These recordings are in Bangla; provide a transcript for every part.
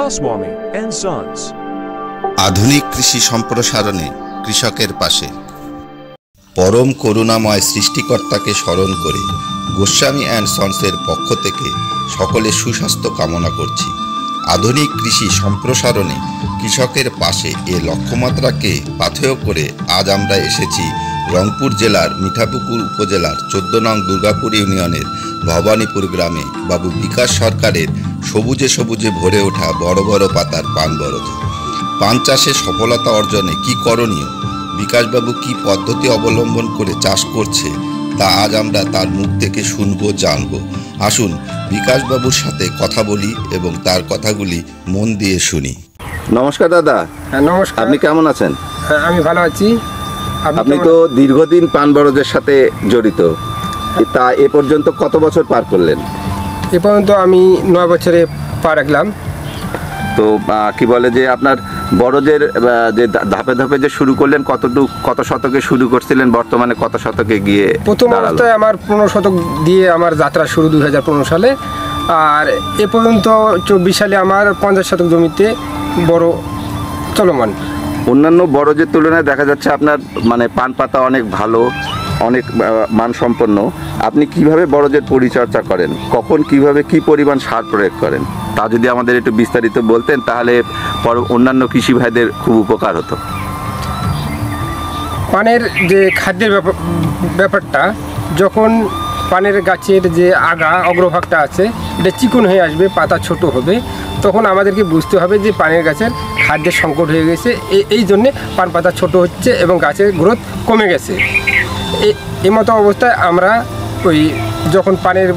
Goswami and Sons. আধুনিক কৃষি সম্প্রসারণে কৃষকের পাশে। পরম করুণাময় সৃষ্টিকর্তাকে স্মরণ করে গোস্বামী অ্যান্ড সন্সের পক্ষ থেকে সকলের সুস্বাস্থ্য কামনা করছি। আধুনিক কৃষি সম্প্রসারণে কৃষকের পাশে এ লক্ষ্যমাত্রাকে পাথেয় করে আজ আমরা এসেছি রংপুর জেলার মিঠাপুকুর উপজেলার 14 নং দুর্গাপুর ইউনিয়নের ভবানীপুর গ্রামে বাবু বিকাশ সরকারের সবুজে সবুজে ভরে ওঠা বড় বড় পাতার পান বরজে। পান চাষে সফলতা অর্জনে কি করণীয়, বিকাশবাবু কি পদ্ধতি অবলম্বন করে চাষ করছে, তা আজ আমরা তার মুখ থেকে শুনবো, জানবো। আসুন বিকাশবাবুর সাথে কথা বলি এবং তার কথাগুলি মন দিয়ে শুনি। নমস্কার দাদা। হ্যাঁ নমস্কার। আপনি কেমন আছেন? হ্যাঁ আমি ভালো আছি। আপনি তো দীর্ঘদিন পান বরজের সাথে জড়িত, তা এ পর্যন্ত কত বছর পার করলেন? এ পর্যন্ত আমি 9 বছরে পা রাখলাম। তো কি বলে যে আপনার বরজের যে ধাপে ধাপে যে শুরু করলেন, কত শতকে শুরু করছিলেন, বর্তমানে কত শতকে গিয়ে? প্রথম অবস্থায় আমার 15 শতক দিয়ে আমার যাত্রা শুরু 2015 সালে, আর এ পর্যন্ত 24 সালে আমার 50 শতক জমিতে বড় চলমান। অন্যান্য বরজের তুলনায় দেখা যাচ্ছে আপনার মানে পান পাতা অনেক ভালো, অনেক মানসম্পন্ন। আপনি কিভাবে বরজের পরিচর্যা করেন, কখন কিভাবে কি পরিমাণ সার প্রয়োগ করেন, তা যদি আমাদের একটু বিস্তারিত বলতেন তাহলে অন্যান্য কৃষি ভাইদের খুব উপকার হতো। পানের যে খাদ্যের ব্যাপারটা, যখন পানের গাছের যে অগ্রভাগটা আছে এটা চিকন হয়ে আসবে, পাতা ছোট হবে, তখন আমাদেরকে বুঝতে হবে যে পানের গাছের খাদ্যের সংকট হয়ে গেছে, এই জন্যে পান পাতা ছোট হচ্ছে এবং গাছের গ্রোথ কমে গেছে। এই মতো অবস্থায় আমরা যখন পানের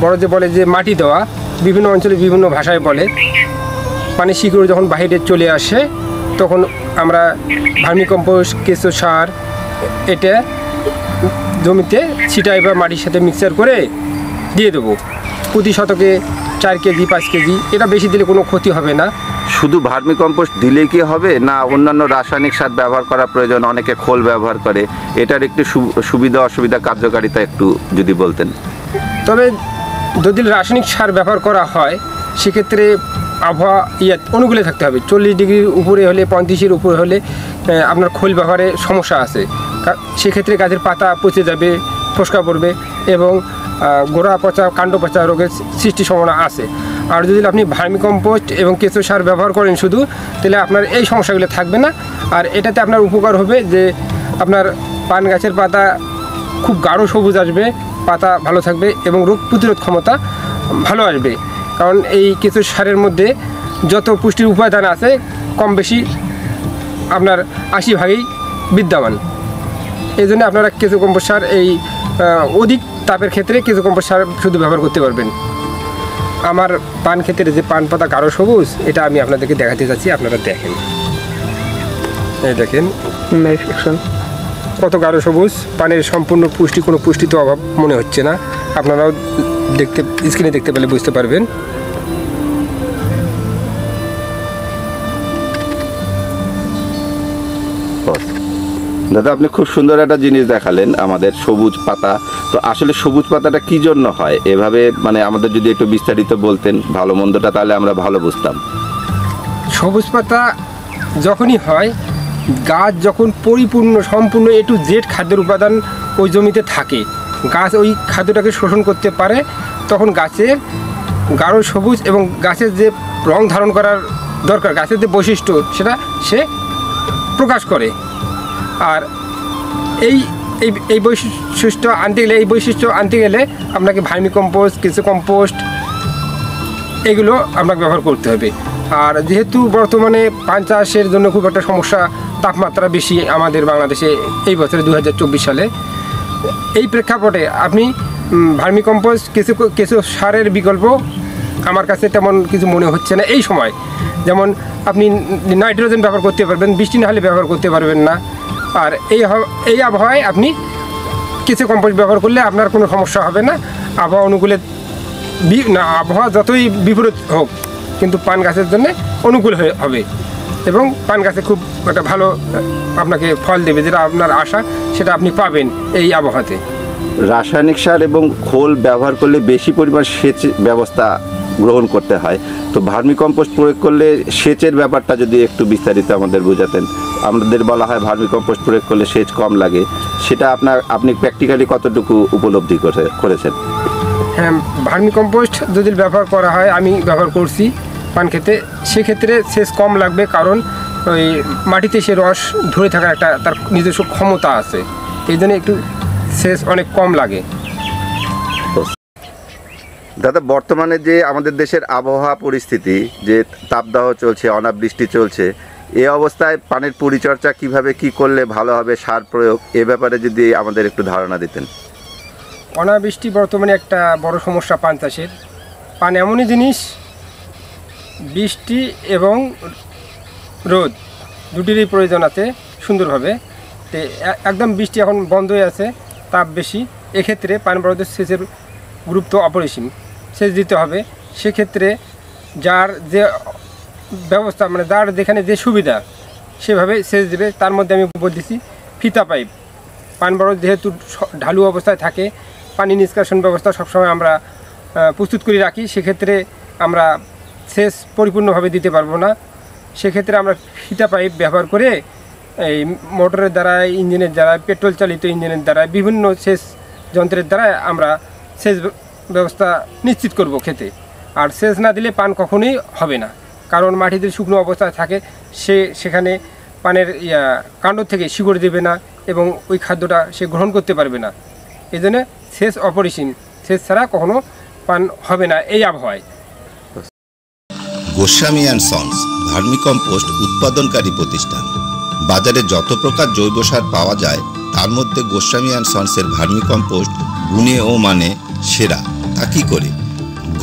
বরজে বলে যে মাটি দেওয়া, বিভিন্ন অঞ্চলে বিভিন্ন ভাষায় বলে, পানির শিকড় যখন বাইরে চলে আসে তখন আমরা ভার্মিকম্পোস্ট, কেঁচো সার এটা জমিতে ছিটাই বা মাটির সাথে মিক্সচার করে দিয়ে দেবো। প্রতি শতকে 4 কেজি 5 কেজি, এটা বেশি দিলে কোনো ক্ষতি হবে না। শুধু ভার্মিকম্পোস্ট দিলেই কি হবে, না অন্যান্য রাসায়নিক সার ব্যবহার করা প্রয়োজন? অনেকে খোল ব্যবহার করে, এটার একটু সুবিধা অসুবিধা কার্যকারিতা একটু যদি বলতেন। তবে যদি রাসায়নিক সার ব্যবহার করা হয় সেক্ষেত্রে আবহাওয়া অনুকূলে থাকতে হবে। 40 ডিগ্রির উপরে হলে, 35-এর উপরে হলে আপনার খোল ব্যবহারে সমস্যা আছে, সেক্ষেত্রে গাছের পাতা পচে যাবে, ফসকা পড়বে এবং গোড়া পচা, কাণ্ড পচা রোগের সৃষ্টির সম্ভাবনা আছে। আর যদি আপনি ভার্মিকম্পোস্ট এবং কেঁচো সার ব্যবহার করেন শুধু, তাহলে আপনার এই সমস্যাগুলো থাকবে না। আর এটাতে আপনার উপকার হবে যে আপনার পান গাছের পাতা খুব গাঢ় সবুজ আসবে, পাতা ভালো থাকবে এবং রোগ প্রতিরোধ ক্ষমতা ভালো আসবে। কারণ এই কেঁচো সারের মধ্যে যত পুষ্টির উপাদান আছে কম বেশি আপনার 80 ভাগেই বিদ্যমান। এই জন্য আপনারা কেঁচো কম্পোস্ট সার এই অধিক তাপের ক্ষেত্রে কেঁচো কম্পোস্ট সার শুধু ব্যবহার করতে পারবেন। আমার পান ক্ষেত্রে যে পান পাতা গাঢ় সবুজ, এটা আমি আপনাদেরকে দেখাতে চাচ্ছি, আপনারা দেখেন। এই দেখেন কত গাঢ় সবুজ, পানের সম্পূর্ণ পুষ্টি, কোনো পুষ্টি তো অভাব মনে হচ্ছে না। আপনারাও স্ক্রিনে দেখতে পেলে বুঝতে পারবেন। দাদা আপনি খুব সুন্দর একটা জিনিস দেখালেন আমাদের, সবুজ পাতা। তো আসলে সবুজ পাতাটা কি জন্য হয় এভাবে, মানে আমাদের যদি একটু বিস্তারিত বলতেন ভালো মন্দটা, তাহলে আমরা ভালো বুঝতাম। সবুজ পাতা যখনই হয়, গাছ যখন পরিপূর্ণ সম্পূর্ণ A to Z খাদ্যের উপাদান ওই জমিতে থাকে, গাছ ওই খাদ্যটাকে শোষণ করতে পারে, তখন গাছের গাঢ় সবুজ এবং গাছের যে রং ধারণ করার দরকার, গাছের যে বৈশিষ্ট্য সেটা সে প্রকাশ করে। আর এই বৈশিষ্ট্য আনতে গেলে আপনাকে ভার্মিকম্পোস্ট, কেঁচো কম্পোস্ট এগুলো আপনাকে ব্যবহার করতে হবে। আর যেহেতু বর্তমানে পান চাষের জন্য খুব একটা সমস্যা, তাপমাত্রা বেশি আমাদের বাংলাদেশে এই বছরে 2024 সালে, এই প্রেক্ষাপটে আপনি ভার্মিকম্পোস্ট, কেঁচো সারের বিকল্প আমার কাছে তেমন কিছু মনে হচ্ছে না এই সময়। যেমন আপনি নাইট্রোজেন ব্যবহার করতে পারবেন, বৃষ্টি না হলে ব্যবহার করতে পারবেন না। আর এই আবহাওয়ায় আপনি কেঁচো কম্পোস্ট ব্যবহার করলে আপনার কোনো সমস্যা হবে না। আবহাওয়া অনুকূলে আবহাওয়া যতই বিপরীত হোক, কিন্তু পান গাছের জন্য অনুকূল হবে এবং পান গাছে খুব একটা ভালো আপনাকে ফল দেবে, যেটা আপনার আশা সেটা আপনি পাবেন এই আবহাওয়াতে। রাসায়নিক সার এবং খোল ব্যবহার করলে বেশি পরিমাণ সেচ ব্যবস্থা গ্রহণ করতে হয়। তো ভার্মি কম্পোস্ট প্রয়োগ করলে সেচের ব্যাপারটা যদি একটু বিস্তারিত আমাদের বোঝাতেন। আমাদের বলা হয় ভার্মি কম্পোস্ট প্রয়োগ করলে সেচ কম লাগে, সেটা আপনি প্র্যাকটিক্যালি কতটুকু উপলব্ধি করেছেন? হ্যাঁ, ভার্মি কম্পোস্ট যদি ব্যবহার করা হয়, আমি ব্যবহার করছি পান খেতে, সেক্ষেত্রে সেচ কম লাগবে, কারণ ওই মাটিতে সে রস ধরে থাকার একটা তার নিজস্ব ক্ষমতা আছে, এই জন্য একটু সেচ অনেক কম লাগে। দাদা, বর্তমানে যে আমাদের দেশের আবহাওয়া পরিস্থিতি, যে তাপদাহ চলছে, অনাবৃষ্টি চলছে, এই অবস্থায় পানির পরিচর্যা কিভাবে কি করলে ভালো হবে, সার প্রয়োগ, এ ব্যাপারে যদি আমাদের একটু ধারণা দিতেন। অনাবৃষ্টি বর্তমানে একটা বড় সমস্যা পান চাষের। পান এমনই জিনিস, বৃষ্টি এবং রোদ দুটিরই প্রয়োজন আছে সুন্দরভাবে। তো একদম বৃষ্টি এখন বন্ধ হয়ে আছে, তাপ বেশি, এক্ষেত্রে পান বরদের সেচের গুরুত্ব অপরিসীম। সেচ দিতে হবে, সেক্ষেত্রে যার যে ব্যবস্থা, মানে যার যেখানে যে সুবিধা সেভাবে সেচ দেবে। তার মধ্যে আমি বলতেছি ফিতা পাইপ। পান বরজ যেহেতু ঢালু অবস্থায় থাকে, পানি নিষ্কাশন ব্যবস্থা সবসময় আমরা প্রস্তুত করে রাখি, সেক্ষেত্রে আমরা সেচ পরিপূর্ণভাবে দিতে পারবো না। সেক্ষেত্রে আমরা ফিতা পাইপ ব্যবহার করে এই মোটরের দ্বারা, ইঞ্জিনের দ্বারা, পেট্রোল চালিত ইঞ্জিনের দ্বারা, বিভিন্ন সেচ যন্ত্রের দ্বারা আমরা সেচ ব্যবস্থা নিশ্চিত করব খেতে। আর সেচ না দিলে পান কখনোই হবে না, কারণ মাটিতে শুকনো অবস্থায় থাকে, সেখানে পানের কাণ্ড থেকে শিকড় দেবে না এবং ওই খাদ্যটা সে গ্রহণ করতে পারবে না। এই জন্য সেচ অপরিসীম, সেচ ছাড়া কখনো পান হবে না এই আবহাওয়ায়। Goswami and sons vermi compost উৎপাদনকারী প্রতিষ্ঠান। বাজারে যত প্রকার জৈব সার পাওয়া যায়, তার মধ্যে গোস্বামী অ্যান্ড সন্সের ভার্মি কম্পোস্ট গুণে ও মানে সেরা। তা কী করে?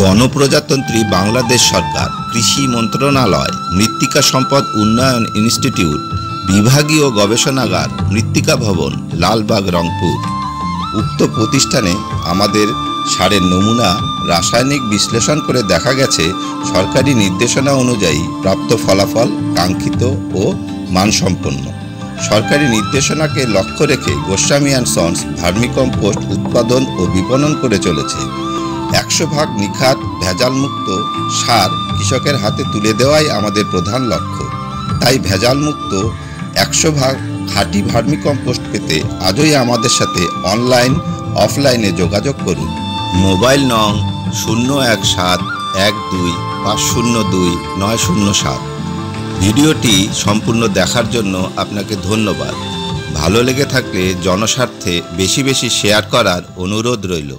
গণপ্রজাতন্ত্রী বাংলাদেশ সরকার, কৃষি মন্ত্রণালয়, মৃত্তিকা সম্পদ উন্নয়ন ইনস্টিটিউট, বিভাগীয় গবেষণাগার, মৃত্তিকা ভবন, লালবাগ, রংপুর। উক্ত প্রতিষ্ঠানে আমাদের সারের নমুনা রাসায়নিক বিশ্লেষণ করে দেখা গেছে সরকারি নির্দেশনা অনুযায়ী প্রাপ্ত ফলাফল কাঙ্ক্ষিত ও মানসম্পন্ন। সরকারি নির্দেশনাকে লক্ষ্য রেখে Goswami and sons vermi compost উৎপাদন ও বিপণন করে চলেছে। 100% নিখাত ভেজালমুক্ত সার কৃষকের হাতে তুলে দেওয়াই আমাদের প্রধান লক্ষ্য। তাই ভেজালমুক্ত 100% খাঁটি ভার্মি কম্পোস্ট পেতে আজই আমাদের সাথে অনলাইন অফলাইনে যোগাযোগ করুন। মোবাইল নং 01712502907। ভিডিওটি সম্পূর্ণ দেখার জন্য আপনাকে ধন্যবাদ। ভালো লেগে থাকলে জনস্বার্থে বেশি বেশি শেয়ার করার অনুরোধ রইল।